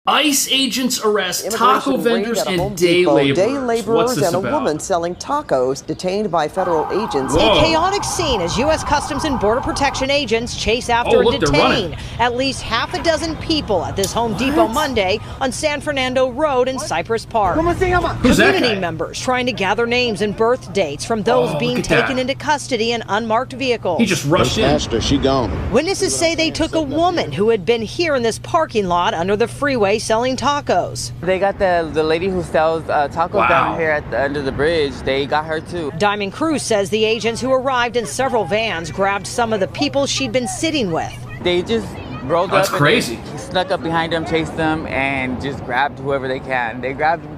ICE agents arrest taco vendors and day laborers. Day laborers and a about? woman selling tacos detained by federal agents. Whoa. A chaotic scene as U.S. Customs and Border Protection agents chase after and detain at least half a dozen people at this Home Depot Monday on San Fernando Road in Cypress Park. Community members trying to gather names and birth dates from those being taken into custody in unmarked vehicles. He just rushed in. She gone. Witnesses say they took a woman who had been here in this parking lot under the freeway selling tacos. They got the lady who sells tacos down here at under the bridge. They got her too. Diamond Cruz says the agents who arrived in several vans grabbed some of the people she'd been sitting with. They just rolled up. That's crazy. Snuck up behind them, chased them, and just grabbed whoever they can. They grabbed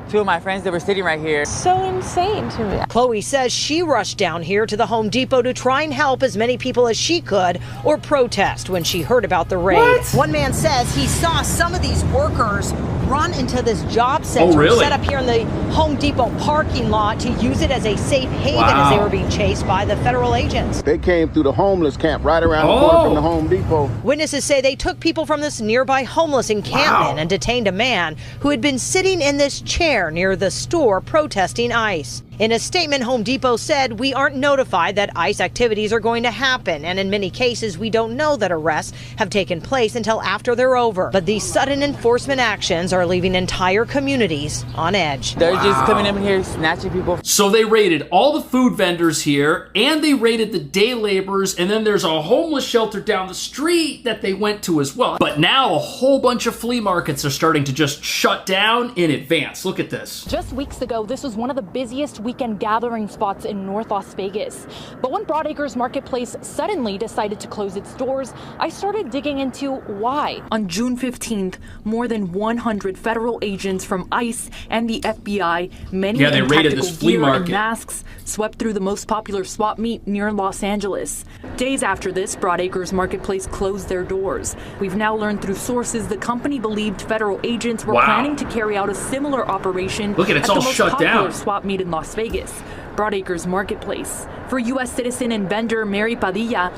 two of my friends that were sitting right here. So insane to me. Chloe says she rushed down here to the Home Depot to try and help as many people as she could or protest when she heard about the raid. What? One man says he saw some of these workers run into this job center set up here in the Home Depot parking lot to use it as a safe haven as they were being chased by the federal agents. They came through the homeless camp right around the corner from the Home Depot. Witnesses say they took people from this nearby homeless encampment and detained a man who had been sitting in this chair near the store protesting ICE. In a statement, Home Depot said, "We aren't notified that ICE activities are going to happen, and in many cases, we don't know that arrests have taken place until after they're over. But these sudden enforcement actions are leaving entire communities on edge." They're just coming in here snatching people. So they raided all the food vendors here, and they raided the day laborers, and then there's a homeless shelter down the street that they went to as well. But now a whole bunch of flea markets are starting to just shut down in advance. Look at this. Just weeks ago, this was one of the busiest weekend gathering spots in North Las Vegas. But when Broadacres Marketplace suddenly decided to close its doors, I started digging into why. On June 15th, more than 100 federal agents from ICE and the FBI, many in tactical gear and masks, swept through the most popular swap meet near Los Angeles. Days after this, Broadacres Marketplace closed their doors. We've now learned through sources the company believed federal agents were planning to carry out a similar operation at the most popular swap meet in Las Vegas, Broadacres Marketplace. For U.S. citizen and vendor Mary Padilla,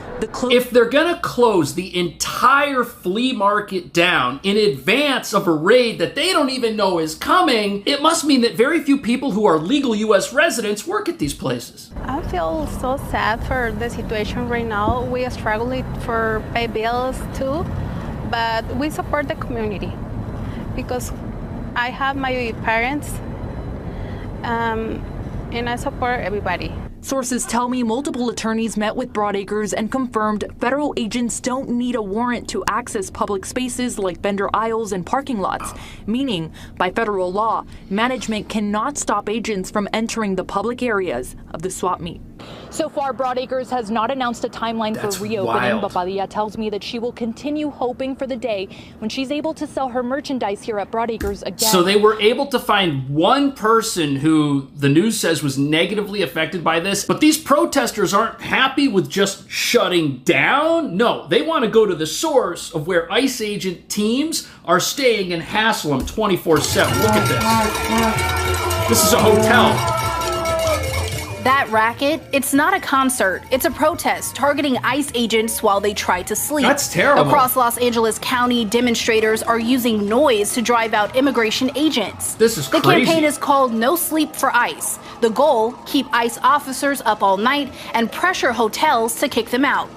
if they're gonna close the entire flea market down in advance of a raid that they don't even know is coming, it must mean that very few people who are legal U.S. residents work at these places. I feel so sad for the situation right now. We are struggling for pay bills too, but we support the community because I have my parents and I support everybody. Sources tell me multiple attorneys met with Broadacres and confirmed federal agents don't need a warrant to access public spaces like vendor aisles and parking lots, meaning by federal law, management cannot stop agents from entering the public areas of the swap meet. So far, Broadacres has not announced a timeline for reopening, but Padilla tells me that she will continue hoping for the day when she's able to sell her merchandise here at Broadacres again. So they were able to find one person who the news says was negatively affected by this, but these protesters aren't happy with just shutting down. No, they want to go to the source of where ICE agent teams are staying and hassle them 24/7. Look at this. This is a hotel. That racket, it's not a concert. It's a protest targeting ICE agents while they try to sleep. That's terrible. Across Los Angeles County, demonstrators are using noise to drive out immigration agents. This is crazy. The campaign is called No Sleep for ICE. The goal, keep ICE officers up all night and pressure hotels to kick them out.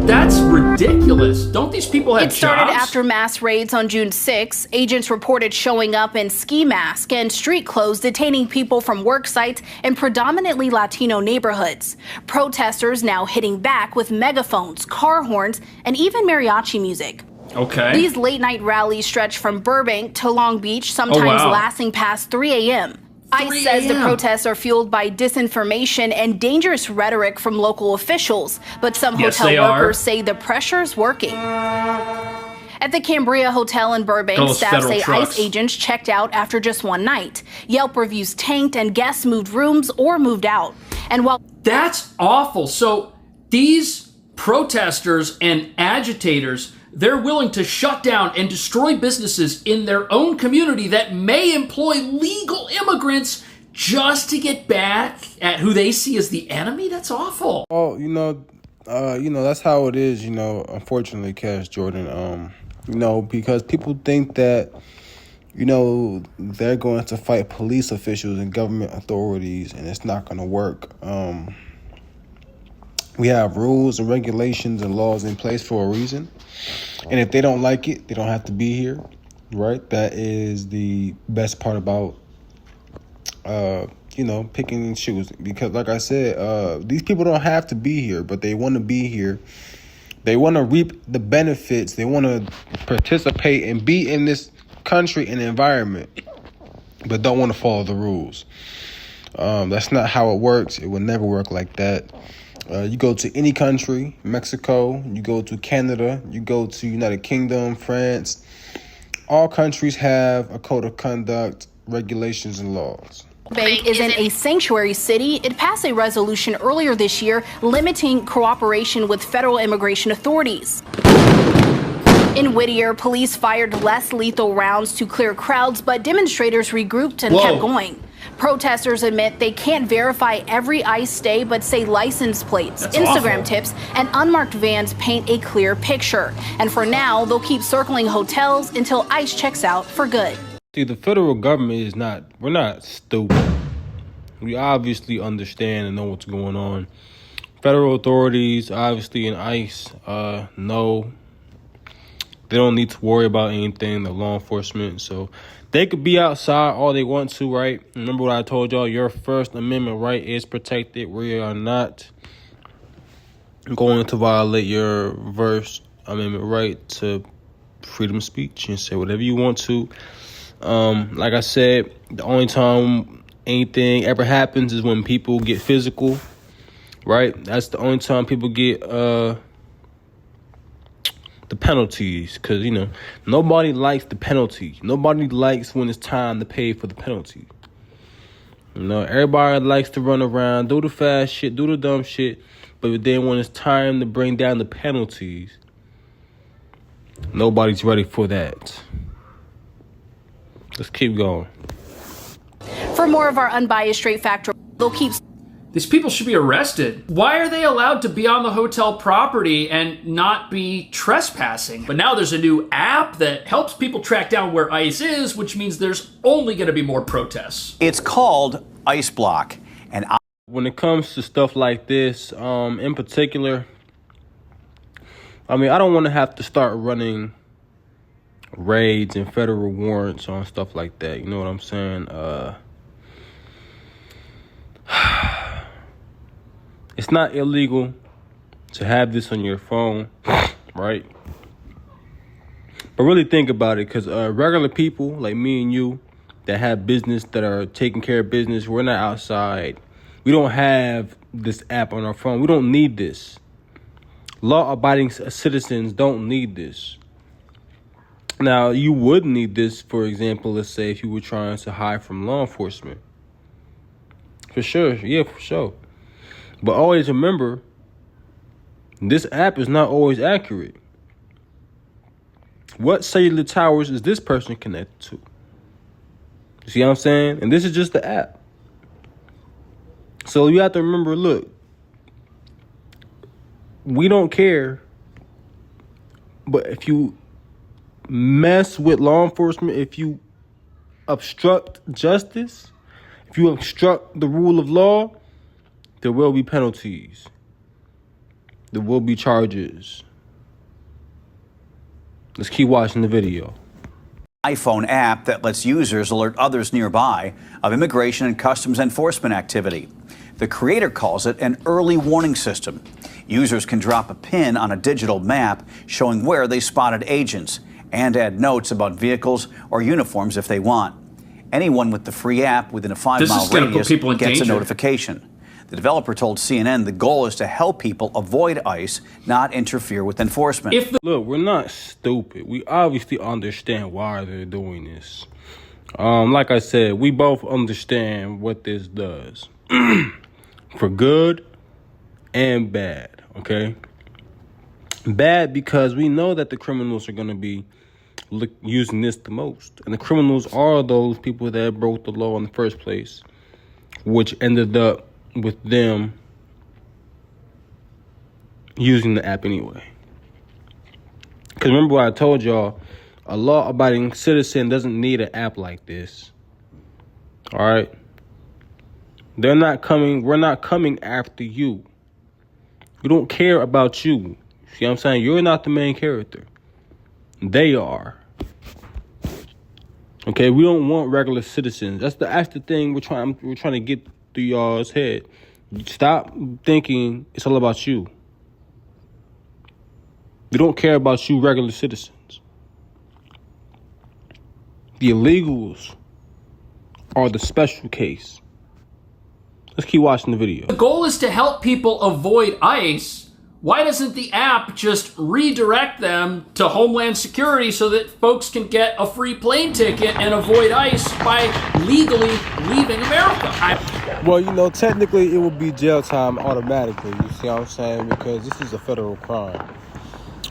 That's ridiculous. Don't these people have jobs? It started after mass raids on June 6. Agents reported showing up in ski masks and street clothes, detaining people from work sites in predominantly Latino neighborhoods. Protesters now hitting back with megaphones, car horns, and even mariachi music. Okay. These late-night rallies stretch from Burbank to Long Beach, sometimes lasting past 3 a.m. ICE says the protests are fueled by disinformation and dangerous rhetoric from local officials, but some hotel workers say the pressure's working. At the Cambria Hotel in Burbank, staff say ICE agents checked out after just one night. Yelp reviews tanked and guests moved rooms or moved out. And while that's awful. So these protesters and agitators, they're willing to shut down and destroy businesses in their own community that may employ legal immigrants just to get back at who they see as the enemy? That's awful. Oh, that's how it is, unfortunately, Cash Jordan. because people think that, they're going to fight police officials and government authorities, and it's not going to work. We have rules and regulations and laws in place for a reason. And if they don't like it, they don't have to be here, right? That is the best part about, picking and choosing. Because like I said, these people don't have to be here, but they want to be here. They want to reap the benefits. They want to participate and be in this country and environment, but don't want to follow the rules. That's not how it works. It will never work like that. You go to any country, Mexico, you go to Canada, you go to United Kingdom, France. All countries have a code of conduct, regulations, and laws. Burbank isn't a sanctuary city. It passed a resolution earlier this year limiting cooperation with federal immigration authorities. In Whittier, police fired less lethal rounds to clear crowds, but demonstrators regrouped and kept going. Protesters admit they can't verify every ICE stay, but say license plates, That's Instagram awful. tips, and unmarked vans paint a clear picture. And for now, they'll keep circling hotels until ICE checks out for good. See, the federal government we're not stupid. We obviously understand and know what's going on. Federal authorities, obviously, and ICE, know they don't need to worry about anything, the law enforcement. So they could be outside all they want to, right? Remember what I told y'all, your First Amendment right is protected. We are not going to violate your First Amendment right to freedom of speech and say whatever you want to. Like I said, the only time anything ever happens is when people get physical, right? That's the only time people get the penalties, because nobody likes the penalty. Nobody likes when it's time to pay for the penalty. Everybody likes to run around, do the fast shit, do the dumb shit, but then when it's time to bring down the penalties, nobody's ready for that. Let's keep going. For more of our unbiased straight factor, they'll keep. These people should be arrested. Why are they allowed to be on the hotel property and not be trespassing? But now there's a new app that helps people track down where ICE is, which means there's only going to be more protests. It's called Ice Block. And when it comes to stuff like this, in particular, I don't want to have to start running raids and federal warrants on stuff like that. You know what I'm saying? It's not illegal to have this on your phone, right? But really think about it, because regular people like me and you that have business, that are taking care of business, we're not outside. We don't have this app on our phone. We don't need this. Law-abiding citizens don't need this. Now, you would need this, for example, let's say if you were trying to hide from law enforcement. For sure. Yeah, for sure. But always remember, this app is not always accurate. What cellular towers is this person connected to? You see what I'm saying? And this is just the app. So you have to remember, look, we don't care. But if you mess with law enforcement, if you obstruct justice, if you obstruct the rule of law, there will be penalties. There will be charges. Let's keep watching the video. iPhone app that lets users alert others nearby of immigration and customs enforcement activity. The creator calls it an early warning system. Users can drop a pin on a digital map showing where they spotted agents and add notes about vehicles or uniforms if they want. Anyone with the free app within a 5-mile radius gets a notification. The developer told CNN the goal is to help people avoid ICE, not interfere with enforcement. Look, we're not stupid. We obviously understand why they're doing this. Like I said, we both understand what this does. For good and bad, okay? Bad because we know that the criminals are going to be using this the most. And the criminals are those people that broke the law in the first place, which ended up with them using the app anyway. Because remember what I told y'all, a law-abiding citizen doesn't need an app like this. All right? We're not coming after you. We don't care about you. See what I'm saying? You're not the main character. They are. Okay, we don't want regular citizens. That's the thing we're trying to get through y'all's head. Stop thinking it's all about you. We don't care about you regular citizens. The illegals are the special case. Let's keep watching the video. The goal is to help people avoid ICE. Why doesn't the app just redirect them to Homeland Security so that folks can get a free plane ticket and avoid ICE by legally leaving America? Well, you know, technically it would be jail time automatically, you see what I'm saying? Because this is a federal crime.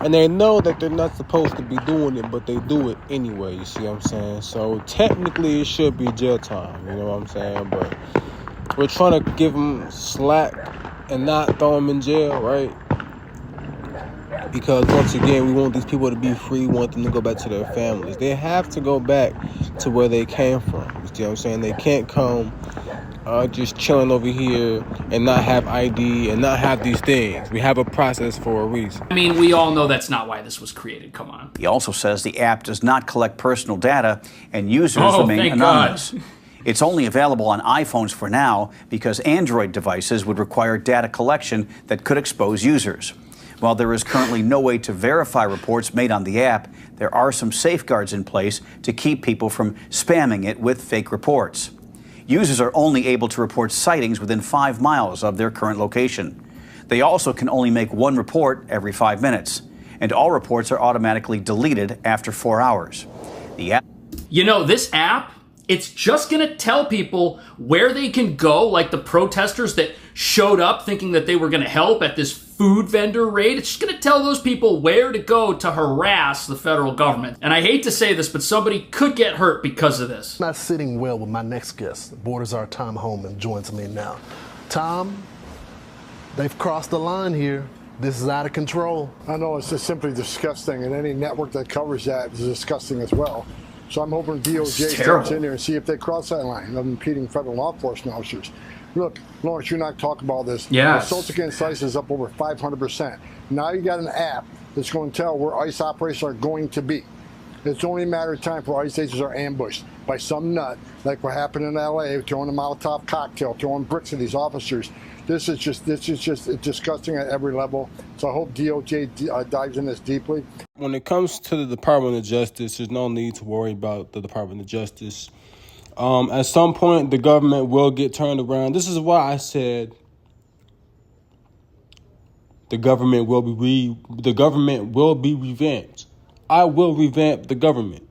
And they know that they're not supposed to be doing it, but they do it anyway, you see what I'm saying? So technically it should be jail time, you know what I'm saying? But we're trying to give them slack and not throw them in jail, right? Because once again, we want these people to be free. We want them to go back to their families. They have to go back to where they came from. You see what I'm saying? They can't come just chilling over here and not have ID and not have these things. We have a process for a reason. I mean, we all know that's not why this was created. Come on. He also says the app does not collect personal data and users remain anonymous. God. It's only available on iPhones for now because Android devices would require data collection that could expose users. While there is currently no way to verify reports made on the app, there are some safeguards in place to keep people from spamming it with fake reports. Users are only able to report sightings within 5 miles of their current location. They also can only make one report every 5 minutes, and all reports are automatically deleted after 4 hours. The app. You know, this app, it's just going to tell people where they can go, like the protesters that showed up thinking that they were going to help at this food vendor raid. It's just going to tell those people where to go to harass the federal government. And I hate to say this, but somebody could get hurt because of this. Not sitting well with my next guest. Borders our Tom Homan joins me now. Tom, they've crossed the line here. This is out of control. I know, it's just simply disgusting, and any network that covers that is disgusting as well. So I'm hoping DOJ steps in there and see if they cross that line of impeding federal law enforcement officers. Look, Lawrence, you and I talk about this. Yes. Assaults against ICE is up over 500%. Now you got an app that's going to tell where ICE operations are going to be. It's only a matter of time before ICE agents are ambushed by some nut, like what happened in LA, throwing a Molotov cocktail, throwing bricks at these officers. This is just disgusting at every level. So I hope DOJ dives in this deeply. When it comes to the Department of Justice, there's no need to worry about the Department of Justice. At some point, the government will get turned around. This is why I said the government will be revamped. I will revamp the government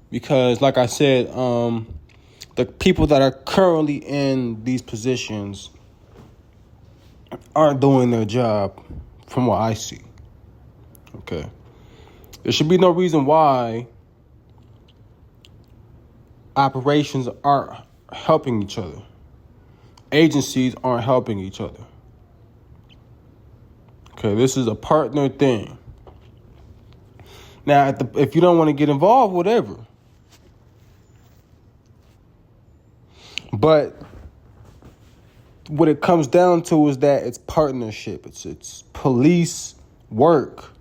because, like I said, the people that are currently in these positions aren't doing their job, from what I see. Okay, there should be no reason why operations aren't helping each other. Agencies aren't helping each other. Okay, this is a partner thing. Now, if you don't want to get involved, whatever. But what it comes down to is that it's partnership. It's police work.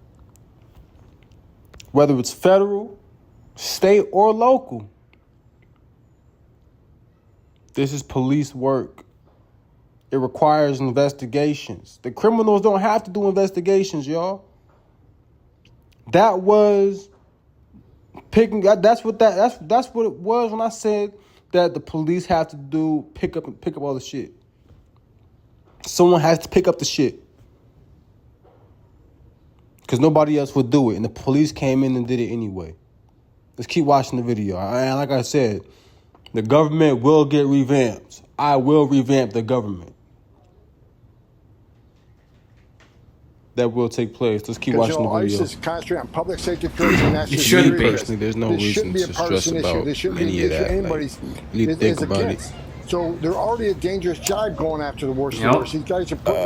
Whether it's federal, state, or local. This is police work. It requires investigations. The criminals don't have to do investigations, y'all. That was picking. That's what it was when I said that the police have to pick up all the shit. Someone has to pick up the shit because nobody else would do it, and the police came in and did it anyway. Let's keep watching the video. And like I said, the government will get revamped. I will revamp the government. That will take place. Let's keep watching the video. ICE is concentrating on public safety, security, and national security. security. Personally, there's no reason to stress about any of that. Anybody's you need to think about it. So they're already a dangerous job going after the worst of the worst. These guys are putting